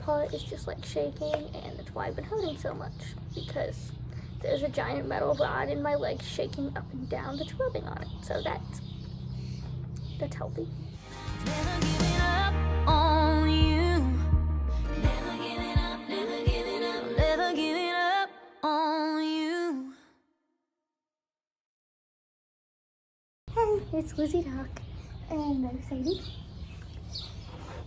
part is just like shaking, and that's why I've been hurting so much, because there's a giant metal rod in my leg shaking up and down that's rubbing on it. So that's healthy. Never giving up on you. Never giving up, never giving up, never giving up on you. Hey, it's Lizzie Doc, and I'm Sadie.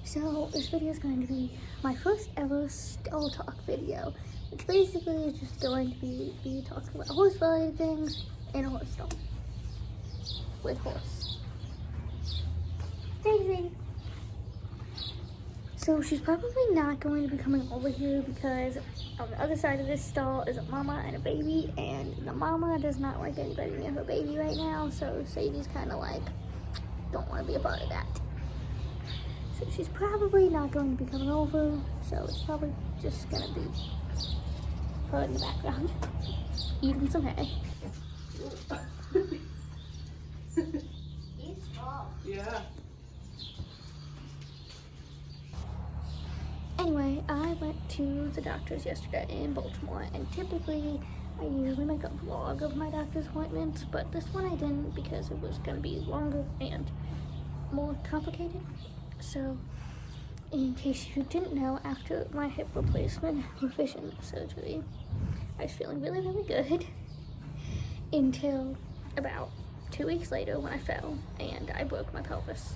So this video is going to be my first ever stall talk video, which basically is just going to be talking about horse-related things in a horse stall with horse. Daisy. So she's probably not going to be coming over here because on the other side of this stall is a mama and a baby, and the mama does not like anybody near her baby right now, so Sadie's kind of like, don't want to be a part of that. So she's probably not going to be coming over, so it's probably just going to be her in the background eating some hay. He's tall. Yeah. Anyway, I went to the doctor's yesterday in Baltimore, and typically I usually make a vlog of my doctor's appointments, but this one I didn't because it was going to be longer and more complicated. So, in case you didn't know, after my hip replacement revision surgery, I was feeling really, really good until about 2 weeks later when I fell and I broke my pelvis.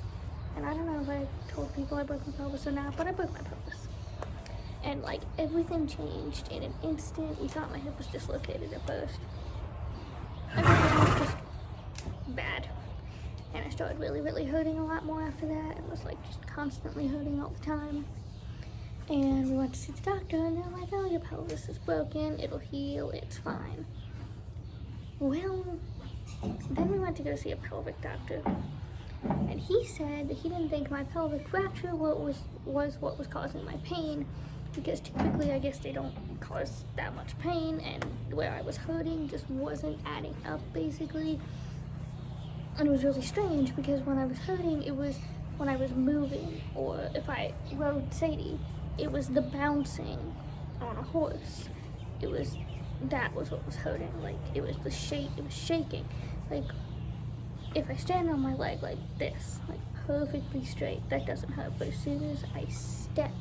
And I don't know if I told people I broke my pelvis or not, but I broke my pelvis. And like everything changed in an instant. We thought my hip was dislocated at first. Everything was just bad. And I started really, really hurting a lot more after that. It was like just constantly hurting all the time. And we went to see the doctor, and they're like, oh, your pelvis is broken, it'll heal, it's fine. Well, then we went to go see a pelvic doctor. And he said that he didn't think my pelvic fracture was what was causing my pain, because typically I guess they don't cause that much pain, and where I was hurting just wasn't adding up basically. And it was really strange because when I was hurting, it was when I was moving, or if I rode Sadie, it was the bouncing on a horse. That was what was hurting. Like it was shaking. Like if I stand on my leg like this, like perfectly straight, that doesn't hurt. But as soon as I step,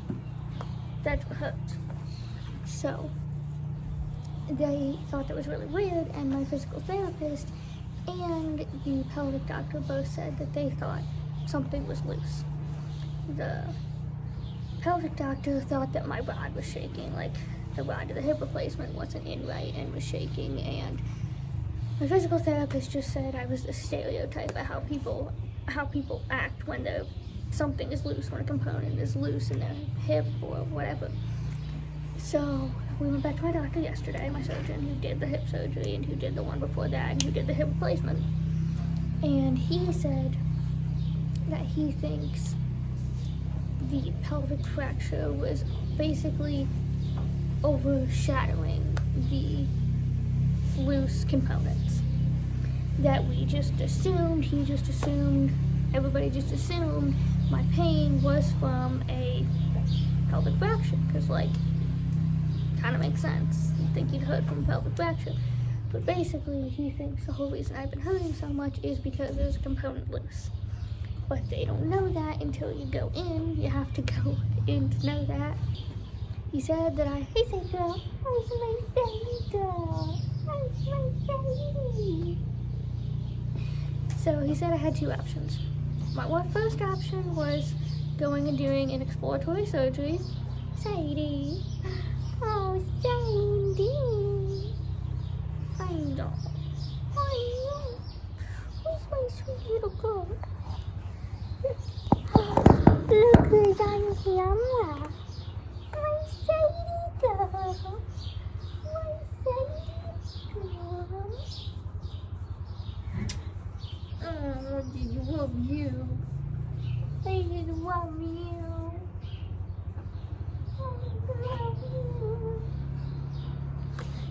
that's what hurts. So they thought that was really weird, and my physical therapist and the pelvic doctor both said that they thought something was loose. The pelvic doctor thought that my rod was shaking, like the rod of the hip replacement wasn't in right and was shaking, and my physical therapist just said I was the stereotype of how people act when something is loose, when a component is loose in their hip or whatever. So we went back to my doctor yesterday, my surgeon who did the hip surgery and who did the one before that and who did the hip replacement. And he said that he thinks the pelvic fracture was basically overshadowing the loose components. That we just assumed, he just assumed, everybody just assumed my pain was from a pelvic fracture, because like, kind of makes sense. You'd think you'd hurt from a pelvic fracture. But basically, he thinks the whole reason I've been hurting so much is because there's a component loose. But they don't know that until you go in. You have to go in to know that. He said that hey, say girl, how's my baby girl? How's my baby? So he said I had two options. My first option was going and doing an exploratory surgery. Sadie. Oh, Sadie. I know. Who's my sweet little girl? Look who's on camera. My Sadie girl. My Sadie girl. Oh, I did love you. I did love you.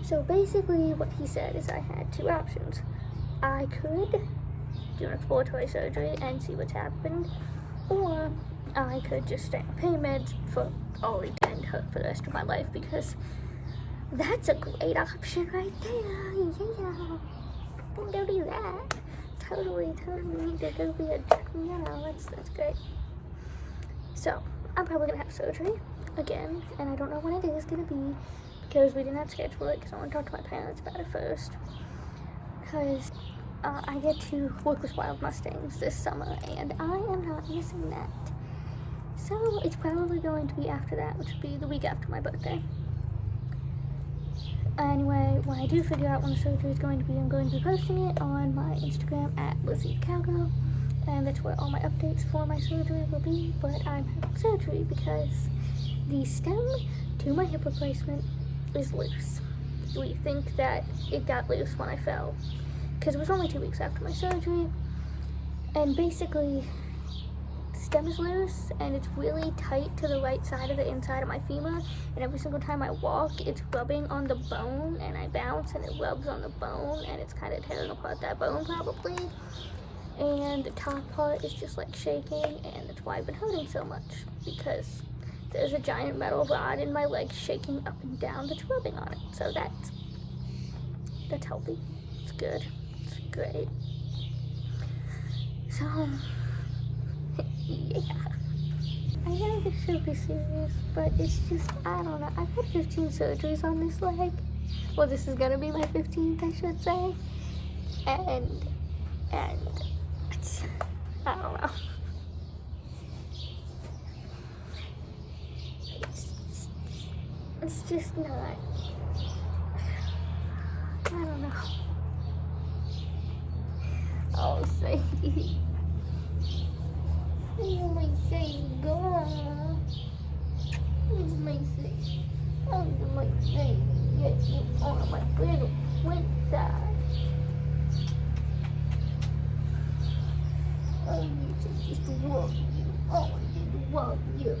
So basically what he said is I had two options. I could do an exploratory surgery and see what's happened, or I could just stay on pain meds for all eternity for the rest of my life, because that's a great option right there. Yeah, go do that. Totally need to go be a, that's great. So I'm probably gonna have surgery again, and I don't know when it is gonna be, because we did not schedule it, because I want to talk to my parents about it first, because I get to work with wild mustangs this summer, and I am not missing that. So it's probably going to be after that, which would be the week after my birthday. Anyway, when I do figure out when the surgery is going to be, I'm going to be posting it on my Instagram at Lizzie the Cowgirl, and that's where all my updates for my surgery will be. But I'm having surgery because the stem to my hip replacement is loose. We think that it got loose when I fell, because it was only 2 weeks after my surgery, and basically the stem is loose, and it's really tight to the right side of the inside of my femur, and every single time I walk, it's rubbing on the bone, and I bounce, and it rubs on the bone, and it's kind of tearing apart that bone probably, and the top part is just like shaking, and that's why I've been hurting so much, because there's a giant metal rod in my leg shaking up and down that's rubbing on it. So that's healthy. It's good. It's great. So yeah, I know this should be serious, but it's just, I don't know. I've had 15 surgeries on this leg. Well, this is gonna be my 15th, I should say. And it's, I don't know. It's just not, I don't know. Oh, Sadie. You may say, girl. You may say, oh, you may say, yes, you are my little winter. Oh, you just love you. Oh, I love you.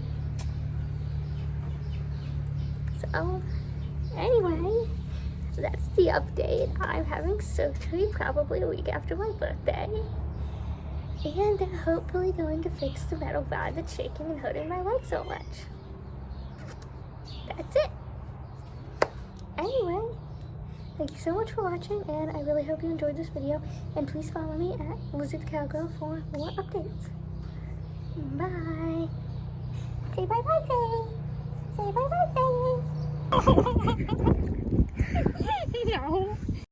So, anyway, that's the update. I'm having surgery probably a week after my birthday, and they're hopefully going to fix the metal rod that's shaking and hurting my leg so much. That's it. Anyway, thank you so much for watching, and I really hope you enjoyed this video, and please follow me at Lizzie the Cowgirl for more updates. Bye. Say bye-bye, Sadie. Say bye-bye, Sadie. No.